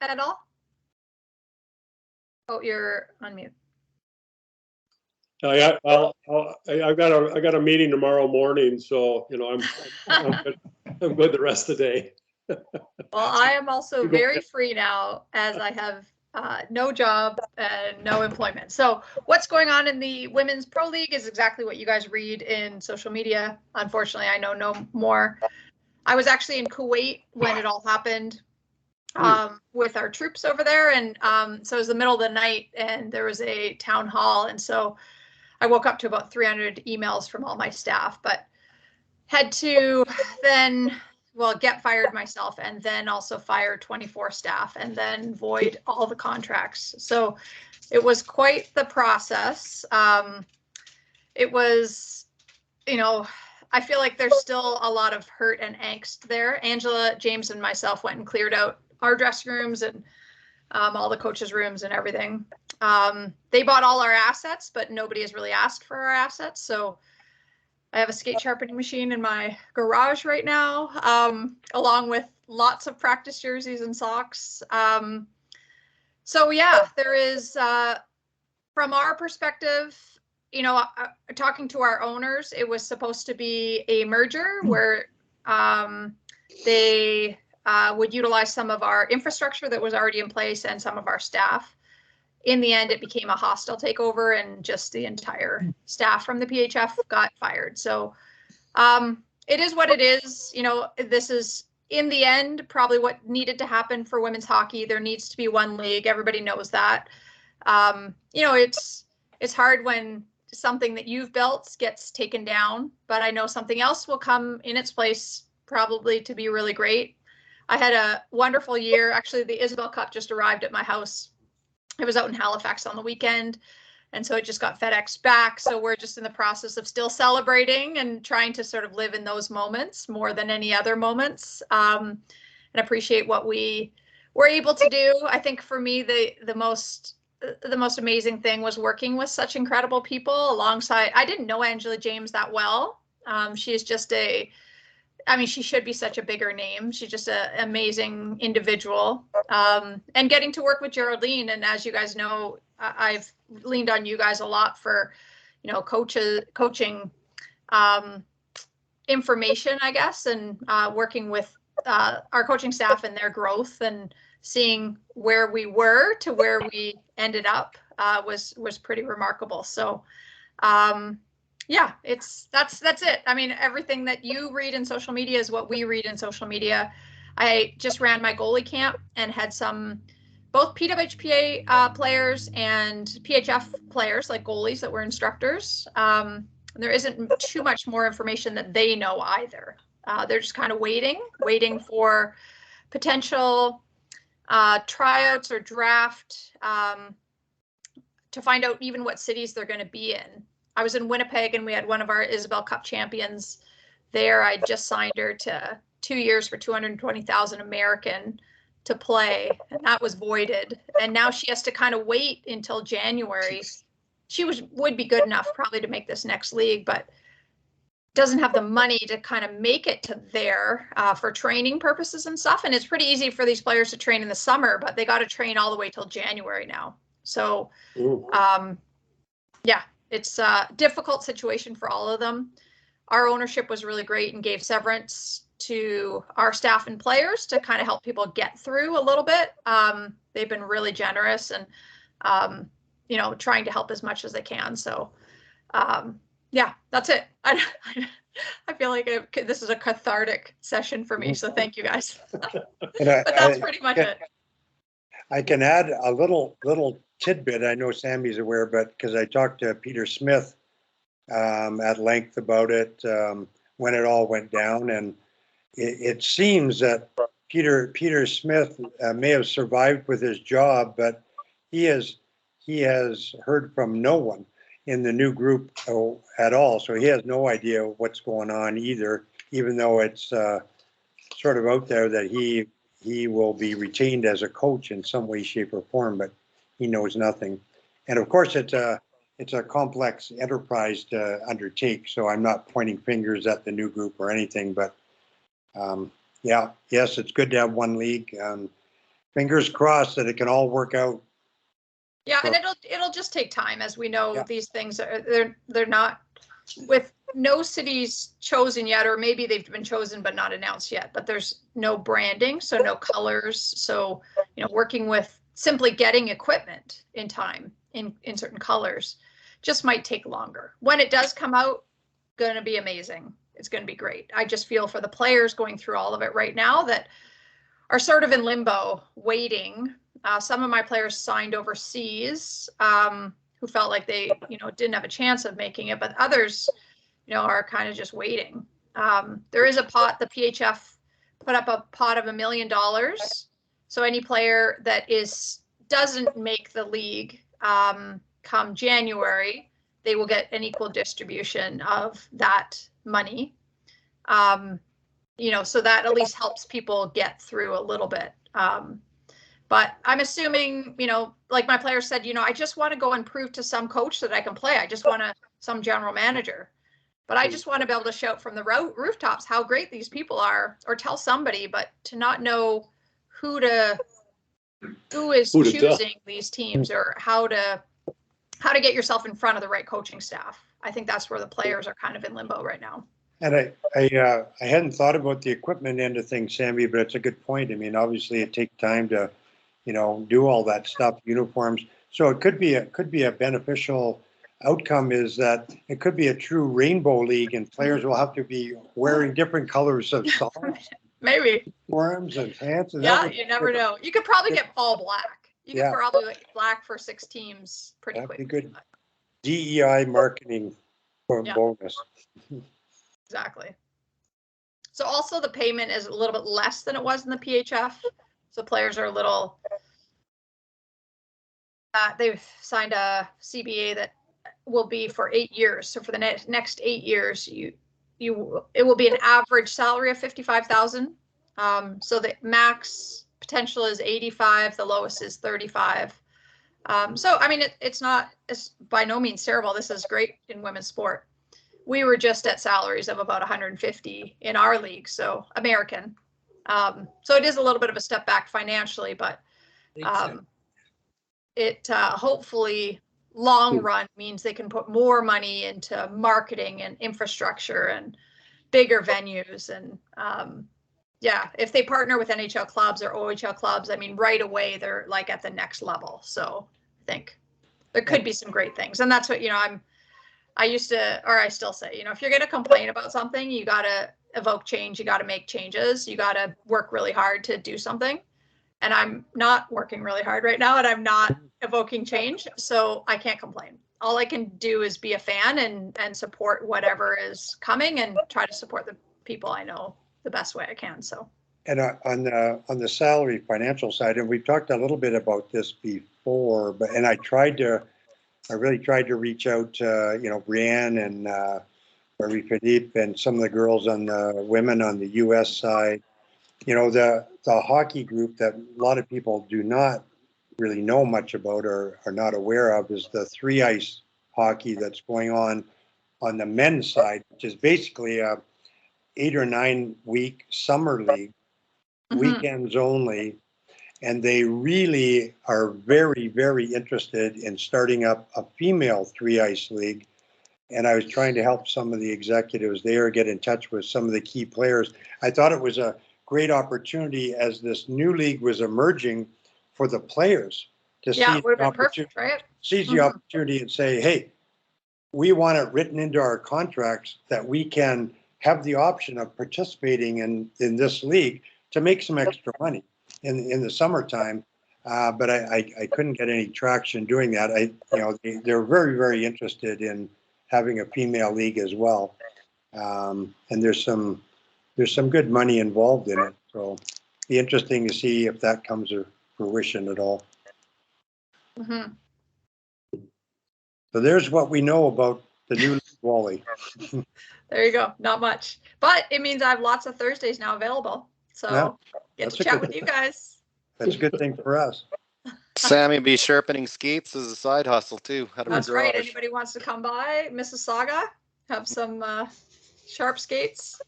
at all? Oh, you're on mute. Yeah, I got a meeting tomorrow morning, so I'm good the rest of the day. Well, I am also very free now, as I have no job and no employment. So what's going on in the Women's Pro League is exactly what you guys read in social media. Unfortunately, I know no more. I was actually in Kuwait when it all happened with our troops over there. And so it was the middle of the night and there was a town hall. And so I woke up to about 300 emails from all my staff, but had to then get fired myself and then also fire 24 staff and then void all the contracts. So it was quite the process. It was, I feel like there's still a lot of hurt and angst there. Angela, James, and myself went and cleared out our dressing rooms and all the coaches' rooms and everything. They bought all our assets, but nobody has really asked for our assets. So I have a skate sharpening machine in my garage right now, along with lots of practice jerseys and socks. So yeah, there is, from our perspective, talking to our owners, it was supposed to be a merger where they would utilize some of our infrastructure that was already in place and some of our staff. In the end, it became a hostile takeover and just the entire staff from the PHF got fired. So it is what it is. This is, in the end, probably what needed to happen for women's hockey. There needs to be one league. Everybody knows that. It's hard when something that you've built gets taken down, but I know something else will come in its place, probably to be really great. I had a wonderful year. Actually, the Isabel Cup just arrived at my house. I was out in Halifax on the weekend, and so it just got FedEx back. So we're just in the process of still celebrating and trying to sort of live in those moments more than any other moments, and appreciate what we were able to do. I think for me, the most amazing thing was working with such incredible people alongside. I didn't know Angela James that well. She is just she should be such a bigger name. She's just an amazing individual. And getting to work with Geraldine, and as you guys know, I've leaned on you guys a lot for, coaching information, I guess, and working with our coaching staff and their growth and seeing where we were to where we ended up was pretty remarkable. So yeah, that's it. I mean, everything that you read in social media is what we read in social media. I just ran my goalie camp and had both PWHPA players and PHF players, like goalies that were instructors. There isn't too much more information that they know either. They're just kind of waiting for potential tryouts or draft to find out even what cities they're going to be in. I was in Winnipeg and we had one of our Isabel Cup champions there. I just signed her to 2 years for $220,000 American to play, and that was voided. And now she has to kind of wait until January. She would be good enough probably to make this next league, but doesn't have the money to kind of make it to there for training purposes and stuff. And it's pretty easy for these players to train in the summer, but they got to train all the way till January now. So yeah, it's a difficult situation for all of them. Our ownership was really great and gave severance to our staff and players to kind of help people get through a little bit. They've been really generous and, trying to help as much as they can. So, yeah, that's it. I feel like this is a cathartic session for me. So thank you guys. But that's pretty much it. I can add a little tidbit. I know Sammy's aware, but because I talked to Peter Smith at length about it when it all went down, and it seems that Peter Smith may have survived with his job, but he has heard from no one in the new group at all, so he has no idea what's going on either. Even though it's sort of out there that he will be retained as a coach in some way, shape, or form, but he knows nothing. And of course, it's a complex enterprise to undertake. So I'm not pointing fingers at the new group or anything, but yes, it's good to have one league. fingers crossed that it can all work out. Yeah, and it'll just take time, as we know. Yeah. These things they're not, with no cities chosen yet, or maybe they've been chosen but not announced yet. But there's no branding, so no colors. So working with simply getting equipment in time in certain colors just might take longer. When it does come out, going to be amazing. It's going to be great. I just feel for the players going through all of it right now that are sort of in limbo, waiting. Some of my players signed overseas, who felt like they, didn't have a chance of making it, but others, are kind of just waiting. There is a pot, the PHF put up a pot of $1 million. So any player that doesn't make the league come January, they will get an equal distribution of that money. So that at least helps people get through a little bit. But I'm assuming, like my player said, I just want to go and prove to some coach that I can play. I just want some general manager, but I just want to be able to shout from the rooftops how great these people are, or tell somebody, but to not know who is choosing these teams, or how to get yourself in front of the right coaching staff. I think that's where the players are kind of in limbo right now. And I hadn't thought about the equipment end of things, Sammy, but it's a good point. I mean, obviously it takes time to, do all that stuff, uniforms. So it could be a beneficial outcome, is that it could be a true rainbow league, and players will have to be wearing different colors of socks, maybe uniforms and pants. And yeah, you never know. You could probably get all black. You could probably like black for 6 teams pretty quickly. That'd be good DEI marketing bonus. Exactly. So also the payment is a little bit less than it was in the PHF. So players are a little, they've signed a CBA that will be for 8 years. So for the next 8 years, it will be an average salary of $55,000. So the max potential is 85, the lowest is 35. So I mean, it's by no means terrible. This is great in women's sport. We were just at salaries of about 150 in our league, so American. So it is a little bit of a step back financially, but it hopefully long run means they can put more money into marketing and infrastructure and bigger venues. And if they partner with NHL clubs or OHL clubs, I mean, right away they're like at the next level. So I think there could be some great things, and that's what I used to, or I still say, if you're going to complain about something, you got to evoke change. You got to make changes. You got to work really hard to do something. And I'm not working really hard right now, and I'm not evoking change. So I can't complain. All I can do is be a fan and support whatever is coming, and try to support the people I know the best way I can. So. And on the salary financial side, and we've talked a little bit about this before, and I really tried to reach out to, Brianne and Marie-Philippe and some of the girls on the women on the U.S. side. The hockey group that a lot of people do not really know much about or are not aware of is the 3-ice hockey that's going on the men's side, which is basically a 8 or 9 week summer league, weekends only. And they really are very, very interested in starting up a female 3-ice league. And I was trying to help some of the executives there get in touch with some of the key players. I thought it was a great opportunity as this new league was emerging for the players to see the opportunity and say, hey, we want it written into our contracts that we can have the option of participating in this league to make some extra money in the summertime, but I couldn't get any traction doing that. They're very, very interested in having a female league as well, and there's some good money involved in it. So it'll be interesting to see if that comes to fruition at all. Mm-hmm. So there's what we know about the new Wally. There you go. Not much, but it means I have lots of Thursdays now available. So get to chat with you guys. That's a good thing for us. Sammy be sharpening skates as a side hustle too. That's right. Anybody wants to come by Mississauga, have some sharp skates?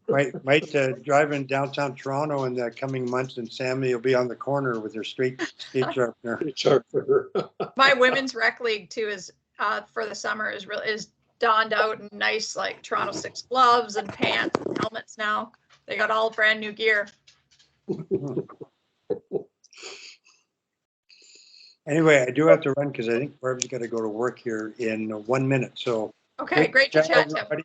Might drive in downtown Toronto in the coming months, and Sammy will be on the corner with her skate sharpener. Sharper. My women's rec league too is for the summer is donned out in nice like Toronto Six gloves and pants and helmets now. They got all brand new gear. Anyway, I do have to run because I think Barb's got to go to work here in 1 minute. So Okay, great to chat, Tim. everybody.